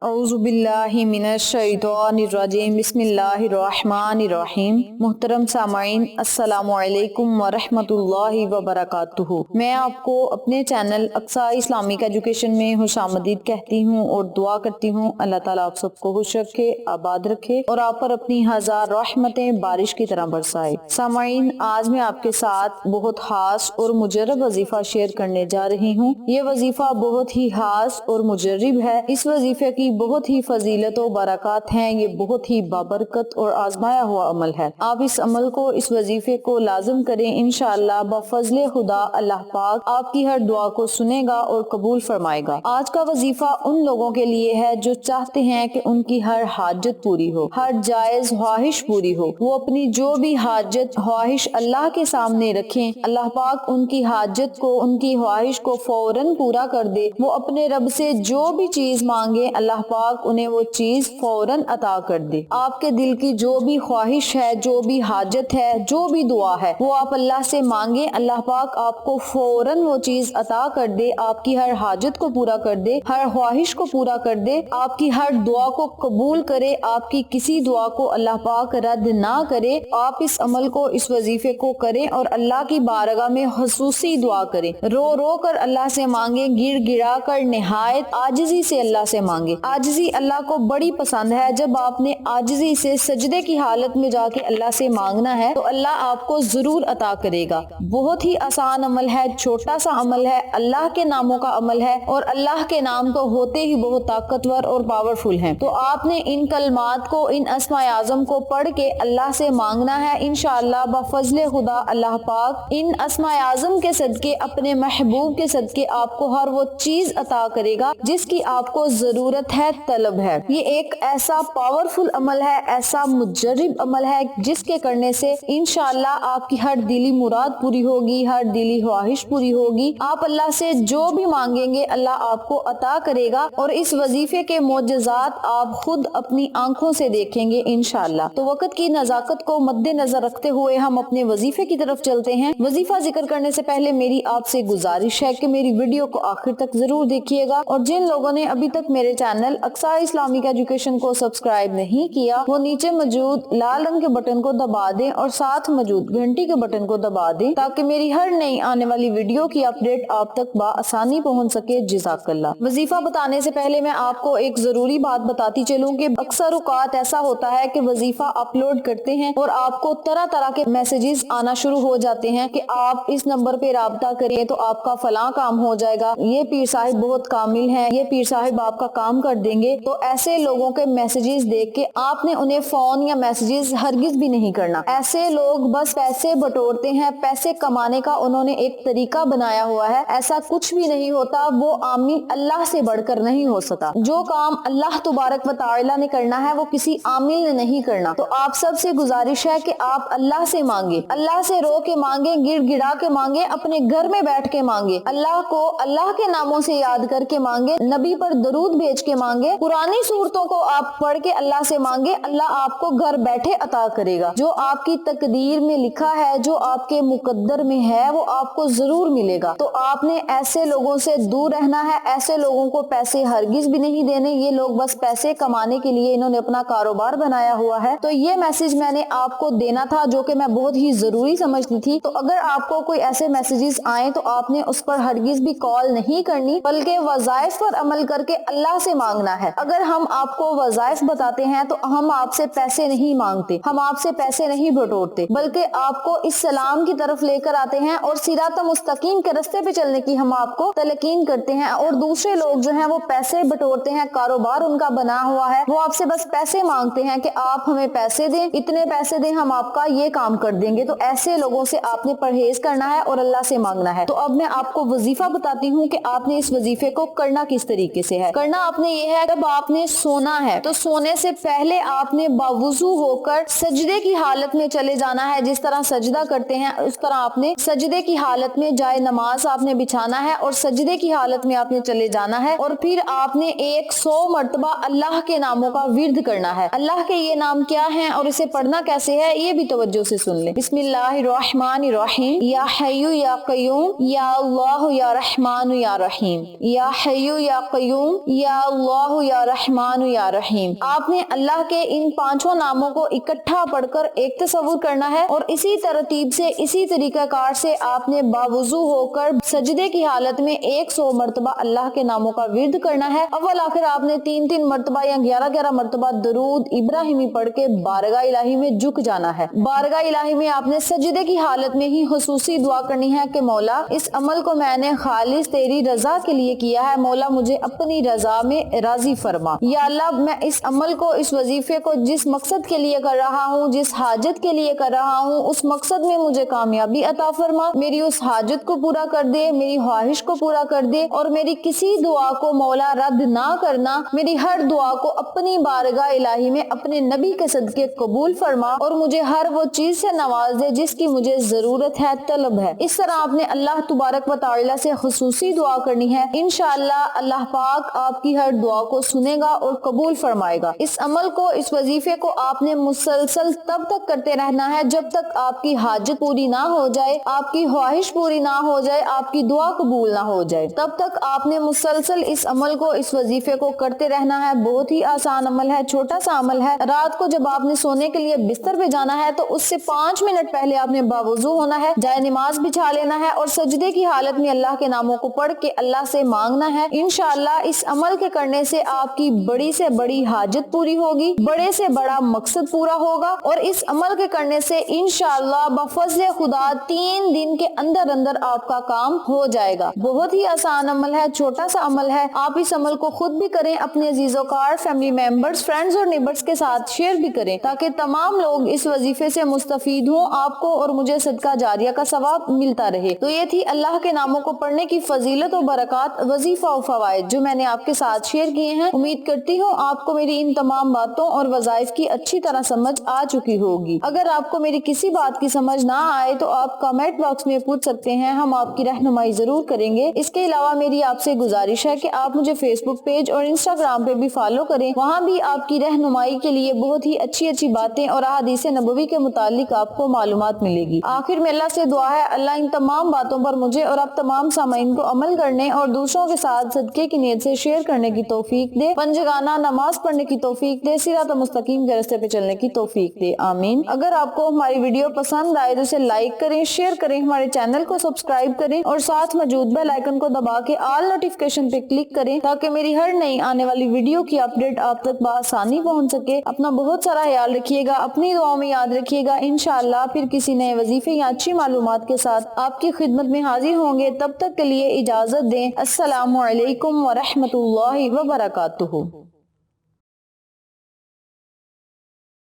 اعوذ باللہ من الشیطان الرجیم بسم اللہ الرحمن الرحیم۔ محترم سامعین، السلام علیکم ورحمۃ اللہ وبرکاتہ۔ میں آپ کو اپنے چینل اقصیٰ اسلامک ایجوکیشن میں خوش آمدید کہتی ہوں اور دعا کرتی ہوں اللہ تعالیٰ آپ سب کو خوش رکھے، آباد رکھے اور آپ پر اپنی ہزار رحمتیں بارش کی طرح برسائے۔ سامعین، آج میں آپ کے ساتھ بہت خاص اور مجرب وظیفہ شیئر کرنے جا رہی ہوں۔ یہ وظیفہ بہت ہی خاص اور مجرب ہے۔ اس وظیفے کی بہت ہی فضیلت و برکات ہیں۔ یہ بہت ہی بابرکت اور آزمایا ہوا عمل ہے۔ آپ اس عمل کو، اس وظیفے کو لازم کریں، انشاءاللہ بفضل خدا اللہ پاک آپ کی ہر دعا کو سنے گا اور قبول فرمائے گا۔ آج کا وظیفہ ان لوگوں کے لیے ہے جو چاہتے ہیں کہ ان کی ہر حاجت پوری ہو، ہر جائز خواہش پوری ہو۔ وہ اپنی جو بھی حاجت خواہش اللہ کے سامنے رکھیں، اللہ پاک ان کی حاجت کو، ان کی خواہش کو فوراً پورا کر دے۔ وہ اپنے رب سے جو بھی چیز مانگے، اللہ پاک انہیں وہ چیز فوراً عطا کر دے۔ آپ کے دل کی جو بھی خواہش ہے، جو بھی حاجت ہے، جو بھی دعا ہے، وہ آپ اللہ سے مانگے، اللہ پاک آپ کو فوراً وہ چیز عطا کر دے، آپ کی ہر حاجت کو پورا کر دے، ہر خواہش کو پورا کر دے، آپ کی ہر دعا کو قبول کرے، آپ کی کسی دعا کو اللہ پاک رد نہ کرے۔ آپ اس عمل کو، اس وظیفے کو کریں اور اللہ کی بارگاہ میں خصوصی دعا کریں، رو رو کر اللہ سے مانگیں، گڑ گڑا کر نہایت عاجزی سے اللہ سے مانگے۔ عاجزی اللہ کو بڑی پسند ہے۔ جب آپ نے عاجزی سے سجدے کی حالت میں جا کے اللہ سے مانگنا ہے تو اللہ آپ کو ضرور عطا کرے گا۔ بہت ہی آسان عمل ہے، چھوٹا سا عمل ہے، اللہ کے ناموں کا عمل ہے اور اللہ کے نام تو ہوتے ہی بہت طاقتور اور پاورفل ہیں۔ تو آپ نے ان کلمات کو، ان اسماء اعظم کو پڑھ کے اللہ سے مانگنا ہے۔ انشاءاللہ بفضل خدا اللہ پاک ان اسماء اعظم کے صدقے، اپنے محبوب کے صدقے آپ کو ہر وہ چیز عطا کرے گا جس کی آپ کو ضرورت ہے، طلب ہے۔ یہ ایک ایسا پاورفل عمل ہے، ایسا مجرب عمل ہے جس کے کرنے سے انشاءاللہ آپ کی ہر دلی مراد پوری ہوگی، ہر دلی خواہش پوری ہوگی۔ آپ اللہ سے جو بھی مانگیں گے اللہ آپ کو عطا کرے گا اور اس وظیفے کے معجزات آپ خود اپنی آنکھوں سے دیکھیں گے انشاءاللہ۔ تو وقت کی نزاکت کو مد نظر رکھتے ہوئے ہم اپنے وظیفے کی طرف چلتے ہیں۔ وظیفہ ذکر کرنے سے پہلے میری آپ سے گزارش ہے کہ میری ویڈیو کو آخر تک ضرور دیکھیے گا اور جن لوگوں نے ابھی تک میرے چینل اقصیٰ اسلامک ایجوکیشن کو سبسکرائب نہیں کیا، وہ نیچے موجود لال رنگ کے بٹن کو دبا دیں اور ساتھ موجود گھنٹی کے بٹن کو دبا دیں تاکہ میری ہر نئی آنے والی ویڈیو کی اپڈیٹ آپ تک بآسانی پہنچ سکے۔ جزاک اللہ۔ وظیفہ بتانے سے پہلے میں آپ کو ایک ضروری بات بتاتی چلوں کہ اکثر اوقات ایسا ہوتا ہے کہ وظیفہ اپلوڈ کرتے ہیں اور آپ کو طرح طرح کے میسیجز آنا شروع ہو جاتے ہیں کہ آپ اس نمبر پہ رابطہ کریں تو آپ کا فلاں کام ہو جائے گا، یہ پیر صاحب بہت کامل ہیں، یہ پیر صاحب آپ کا کام کر دیں گے۔ تو ایسے لوگوں کے میسیجز دیکھ کے آپ نے انہیں فون یا میسیجز ہرگز بھی نہیں کرنا۔ ایسے لوگ بس پیسے بٹورتے ہیں، پیسے کمانے کا انہوں نے ایک طریقہ بنایا ہوا ہے۔ ایسا کچھ بھی نہیں ہوتا، وہ عامل اللہ سے بڑھ کر نہیں ہو سکتا۔ جو کام اللہ تبارک و تعالی نے کرنا ہے وہ کسی عامل نے نہیں کرنا۔ تو آپ سب سے گزارش ہے کہ آپ اللہ سے مانگے، اللہ سے رو کے مانگے، گڑ گڑا کے مانگے، اپنے گھر میں بیٹھ کے مانگے، اللہ کو اللہ کے ناموں سے یاد کر کے مانگے، نبی پر درود بھیج کے مانگے، پرانی صورتوں کو آپ پڑھ کے اللہ سے مانگے، اللہ آپ کو گھر بیٹھے عطا کرے گا۔ جو آپ کی تقدیر میں لکھا ہے، جو آپ کے مقدر میں ہے، وہ آپ کو ضرور ملے گا۔ تو آپ نے ایسے لوگوں سے دور رہنا ہے، ایسے لوگوں کو پیسے ہرگز بھی نہیں دینے۔ یہ لوگ بس پیسے کمانے کے لیے انہوں نے اپنا کاروبار بنایا ہوا ہے۔ تو یہ میسج میں نے آپ کو دینا تھا جو کہ میں بہت ہی ضروری سمجھتی تھی۔ تو اگر آپ کو کوئی ایسے میسیجز آئیں تو آپ نے اس پر ہرگز بھی کال نہیں کرنی، بلکہ وظائف پر عمل کر کے اللہ سے مانگنا ہے۔ اگر ہم آپ کو وظائف بتاتے ہیں تو ہم آپ سے پیسے نہیں مانگتے، ہم آپ سے پیسے نہیں بٹورتے، بلکہ آپ کو اسلام کی طرف لے کر آتے ہیں اور صراط مستقیم کے راستے پہ چلنے کی ہم آپ کو تلقین کرتے ہیں۔ اور دوسرے لوگ جو ہیں وہ پیسے بٹورتے ہیں، کاروبار ان کا بنا ہوا ہے، وہ آپ سے بس پیسے مانگتے ہیں کہ آپ ہمیں پیسے دیں، اتنے پیسے دیں، ہم آپ کا یہ کام کر دیں گے۔ تو ایسے لوگوں سے آپ نے پرہیز کرنا ہے اور اللہ سے مانگنا ہے۔ تو اب میں آپ کو وظیفہ بتاتی ہوں کہ آپ نے اس وظیفے کو کرنا کس طریقے سے ہے۔ کرنا آپ نے یہ ہے، جب آپ نے سونا ہے تو سونے سے پہلے آپ نے باوضو ہو کر سجدے کی حالت میں چلے جانا ہے۔ جس طرح سجدہ کرتے ہیں اس طرح آپ نے سجدے کی حالت میں جائے نماز آپ نے بچھانا ہے اور سجدے کی حالت میں آپ نے چلے جانا ہے اور پھر آپ نے 100 مرتبہ اللہ کے ناموں کا ورد کرنا ہے۔ اللہ کے یہ نام کیا ہیں اور اسے پڑھنا کیسے ہے یہ بھی توجہ سے سن لیں۔ بسم اللہ الرحمن الرحیم، یا حی یا قیوم، یا اللہ یا رحمان یا رحیم، یا حی یا قیوم، یا اللہ اللہ یا رحمان یا رحیم۔ آپ نے اللہ کے ان پانچوں ناموں کو اکٹھا پڑھ کر ایک تصور کرنا ہے اور اسی ترتیب سے اسی طریقہ کار سے آپ نے باوضو ہو کر سجدے کی حالت میں 100 مرتبہ اللہ کے ناموں کا ورد کرنا ہے۔ اول آخر آپ نے 3 مرتبہ یا 11 مرتبہ درود ابراہیمی پڑھ کے بارگاہ الہی میں جھک جانا ہے۔ بارگاہ الہی میں آپ نے سجدے کی حالت میں ہی خصوصی دعا کرنی ہے کہ مولا اس عمل کو میں نے خالص تیری رضا کے لیے کیا ہے، مولا مجھے اپنی رضا میں راضی فرما۔ یا اللہ میں اس عمل کو، اس وظیفے کو جس مقصد کے لیے کر رہا ہوں، جس حاجت کے لیے کر رہا ہوں، اس مقصد میں مجھے کامیابی عطا فرما، میری اس حاجت کو پورا کر دے، میری خواہش کو پورا کر دے اور میری کسی دعا کو مولا رد نہ کرنا، میری ہر دعا کو اپنی بارگاہ الہی میں اپنے نبی کے صدقے قبول فرما اور مجھے ہر وہ چیز سے نواز دے جس کی مجھے ضرورت ہے، طلب ہے۔ اس طرح آپ نے اللہ تبارک و تعالی سے خصوصی دعا کرنی ہے۔ انشاءاللہ اللہ پاک آپ کی ہر دعا کو سنے گا اور قبول فرمائے گا۔ اس عمل کو، اس وظیفے کو آپ نے مسلسل تب تک کرتے رہنا ہے جب تک آپ کی حاجت پوری نہ ہو جائے، آپ کی خواہش پوری نہ ہو جائے، آپ کی دعا قبول نہ ہو جائے، تب تک آپ نے مسلسل اس عمل کو، اس وظیفے کو کرتے رہنا ہے۔ بہت ہی آسان عمل ہے، چھوٹا سا عمل ہے۔ رات کو جب آپ نے سونے کے لیے بستر پہ جانا ہے تو اس سے 5 منٹ پہلے آپ نے باوضو ہونا ہے، جائے نماز بچھا لینا ہے اور سجدے کی حالت میں اللہ کے ناموں کو پڑھ کے اللہ سے مانگنا ہے۔ انشاءاللہ اس عمل کے کرنے سے آپ کی بڑی سے بڑی حاجت پوری ہوگی، بڑے سے بڑا مقصد پورا ہوگا اور اس عمل کے کرنے سے انشاءاللہ بفضل خدا 3 دن کے اندر اندر آپ کا کام ہو جائے گا۔ بہت ہی آسان عمل ہے، چھوٹا سا عمل ہے۔ آپ اس عمل کو خود بھی کریں، اپنے عزیز و کار، فیملی ممبرز، فرینڈز اور نیبرز کے ساتھ شیئر بھی کریں تاکہ تمام لوگ اس وظیفے سے مستفید ہوں، آپ کو اور مجھے صدقہ جاریہ کا ثواب ملتا رہے۔ تو یہ تھی اللہ کے ناموں کو پڑھنے کی فضیلت و برکات، وظیفہ و فوائد جو میں نے آپ کے ساتھ شیئر کیے ہیں۔ امید کرتی ہوں آپ کو میری ان تمام باتوں اور وظائف کی اچھی طرح سمجھ آ چکی ہوگی۔ اگر آپ کو میری کسی بات کی سمجھ نہ آئے تو آپ کمنٹ باکس میں پوچھ سکتے ہیں، ہم آپ کی رہنمائی ضرور کریں گے۔ اس کے علاوہ میری آپ سے گزارش ہے کہ آپ مجھے فیس بک پیج اور انسٹاگرام پہ بھی فالو کریں، وہاں بھی آپ کی رہنمائی کے لیے بہت ہی اچھی باتیں اور احادیث نبوی کے متعلق آپ کو معلومات ملے گی۔ آخر میں اللہ سے دعا ہے اللہ ان تمام باتوں پر مجھے اور آپ تمام سامعین کو عمل کرنے اور دوسروں کے ساتھ صدقے کی نیت سے شیئر کرنے کی توفیق دے، پنجگانہ نماز پڑھنے کی توفیق دے، صراط مستقیم کے راستے پہ چلنے کی توفیق دے، آمین۔ اگر آپ کو ہماری ویڈیو پسند آئے تو اسے لائک کریں، شیئر کریں، ہمارے چینل کو سبسکرائب کریں اور ساتھ موجود بیل آئیکن کو دبا کے آل نوٹیفیکیشن پہ کلک کریں تاکہ میری ہر نئی آنے والی ویڈیو کی اپڈیٹ آپ تک بآسانی پہنچ سکے۔ اپنا بہت سارا خیال رکھیے گا، اپنی دعاؤں میں یاد رکھیے گا۔ انشاءاللہ پھر کسی نئے وظیفے یا اچھی معلومات کے ساتھ آپ کی خدمت میں حاضر ہوں گے، تب تک کے لیے اجازت دیں۔ السلام علیکم ورحمۃ اللہ وبرکاتہ۔